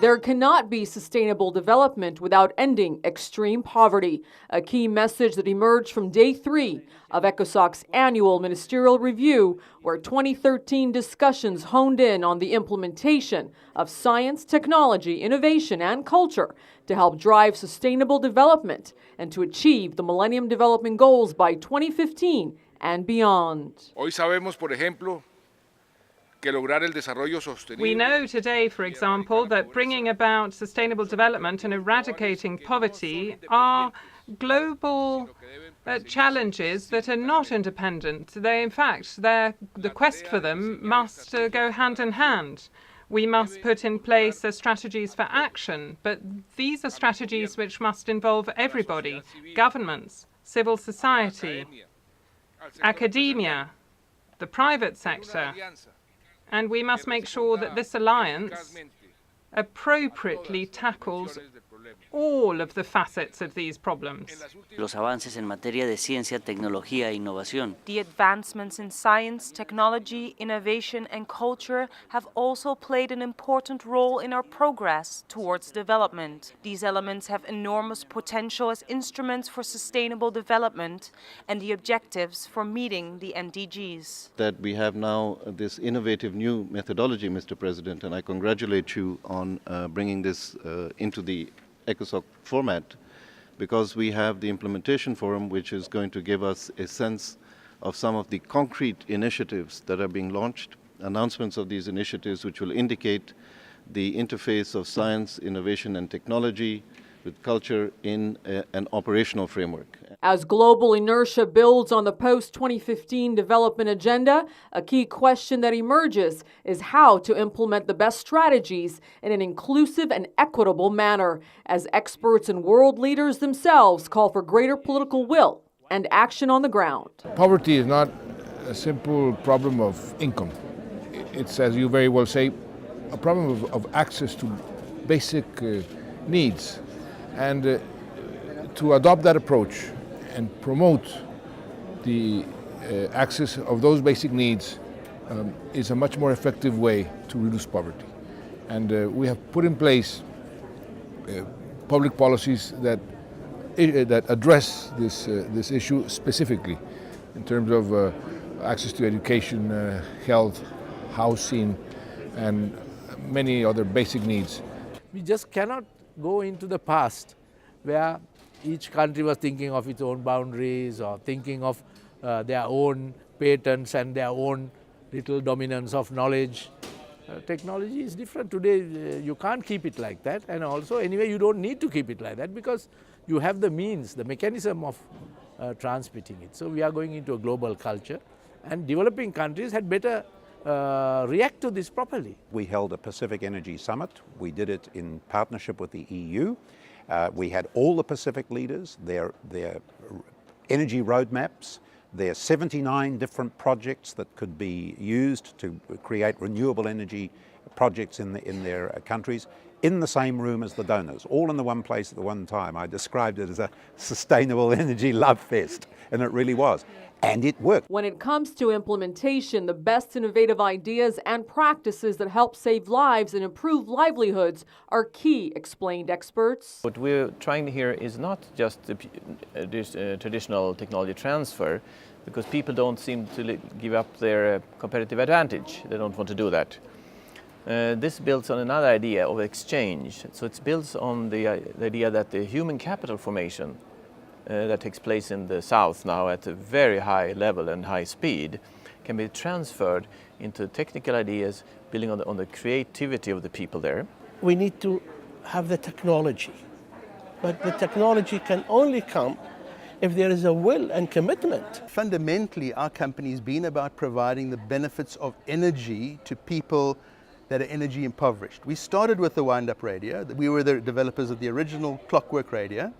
There cannot be sustainable development without ending extreme poverty, a key message that emerged from Day 3 of ECOSOC's annual ministerial review, where 2013 discussions honed in on the implementation of science, technology, innovation, and culture to help drive sustainable development and to achieve the Millennium Development Goals by 2015 and beyond. Hoy sabemos, por ejemplo, we know today, for example, that bringing about sustainable development and eradicating poverty are global challenges that are not independent. They, in fact, the quest for them must go hand in hand. We must put in place strategies for action, but these are strategies which must involve everybody: governments, civil society, academia, the private sector. And we must make sure that this alliance appropriately tackles all of the facets of these problems. Los avances en materia de ciencia, tecnología e innovación. The advancements in science, technology, innovation, and culture have also played an important role in our progress towards development. These elements have enormous potential as instruments for sustainable development and the objectives for meeting the MDGs. That we have now this innovative new methodology, Mr. President, and I congratulate you on bringing this into the ECOSOC format, because we have the implementation forum, which is going to give us a sense of some of the concrete initiatives that are being launched, announcements of these initiatives which will indicate the interface of science, innovation and technology with culture in an operational framework. As global inertia builds on the post-2015 development agenda, a key question that emerges is how to implement the best strategies in an inclusive and equitable manner, as experts and world leaders themselves call for greater political will and action on the ground. Poverty is not a simple problem of income. It's, as you very well say, a problem of access to basic needs. And to adopt that approach and promote the access of those basic needs is a much more effective way to reduce poverty. And we have put in place public policies that address this issue specifically in terms of access to education, health, housing, and many other basic needs. We just cannot go into the past where each country was thinking of its own boundaries or thinking of their own patents and their own little dominance of knowledge. Technology is different today. You can't keep it like that, and also anyway you don't need to keep it like that because you have the means, the mechanism of transmitting it. So we are going into a global culture, and developing countries had better react to this properly. We held a Pacific Energy Summit. We did it in partnership with the EU. We had all the Pacific leaders, their energy roadmaps, their 79 different projects that could be used to create renewable energy projects in their countries, in the same room as the donors, all in the one place at the one time. I described it as a sustainable energy love fest, and it really was. And it worked. When it comes to implementation, the best innovative ideas and practices that help save lives and improve livelihoods are key, explained experts. What we're trying here is not just traditional technology transfer, because people don't seem to give up their competitive advantage. They don't want to do that. This builds on another idea of exchange. So it builds on the idea that the human capital formation that takes place in the South now at a very high level and high speed can be transferred into technical ideas, building on the creativity of the people there. We need to have the technology, but the technology can only come if there is a will and commitment. Fundamentally, our company's been about providing the benefits of energy to people that are energy impoverished. We started with the wind-up radio. We were the developers of the original clockwork radio.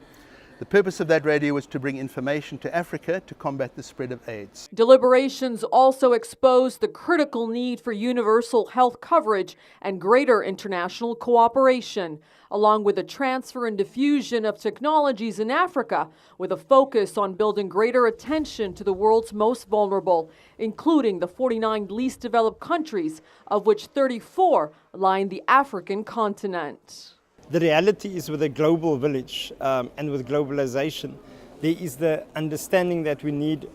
The purpose of that radio was to bring information to Africa to combat the spread of AIDS. Deliberations also exposed the critical need for universal health coverage and greater international cooperation, along with the transfer and diffusion of technologies in Africa, with a focus on building greater attention to the world's most vulnerable, including the 49 least developed countries, of which 34 line the African continent. The reality is with a global village and with globalization, there is the understanding that we need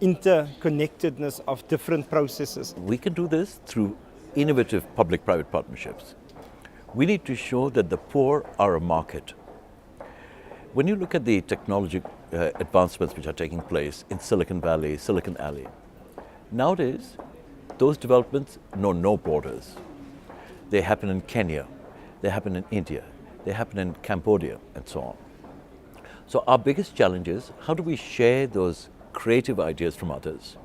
interconnectedness of different processes. We can do this through innovative public-private partnerships. We need to show that the poor are a market. When you look at the technology advancements which are taking place in Silicon Valley, Silicon Alley, nowadays those developments know no borders. They happen in Kenya, they happen in India, they happen in Cambodia, and so on. So our biggest challenge is, how do we share those creative ideas from others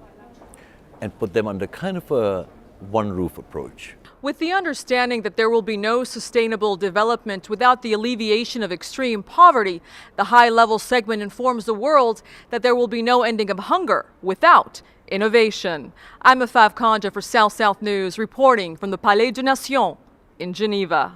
and put them under kind of a one-roof approach? With the understanding that there will be no sustainable development without the alleviation of extreme poverty, the high-level segment informs the world that there will be no ending of hunger without innovation. I'm Afaf Kanja for South South News, reporting from the Palais de Nation in Geneva.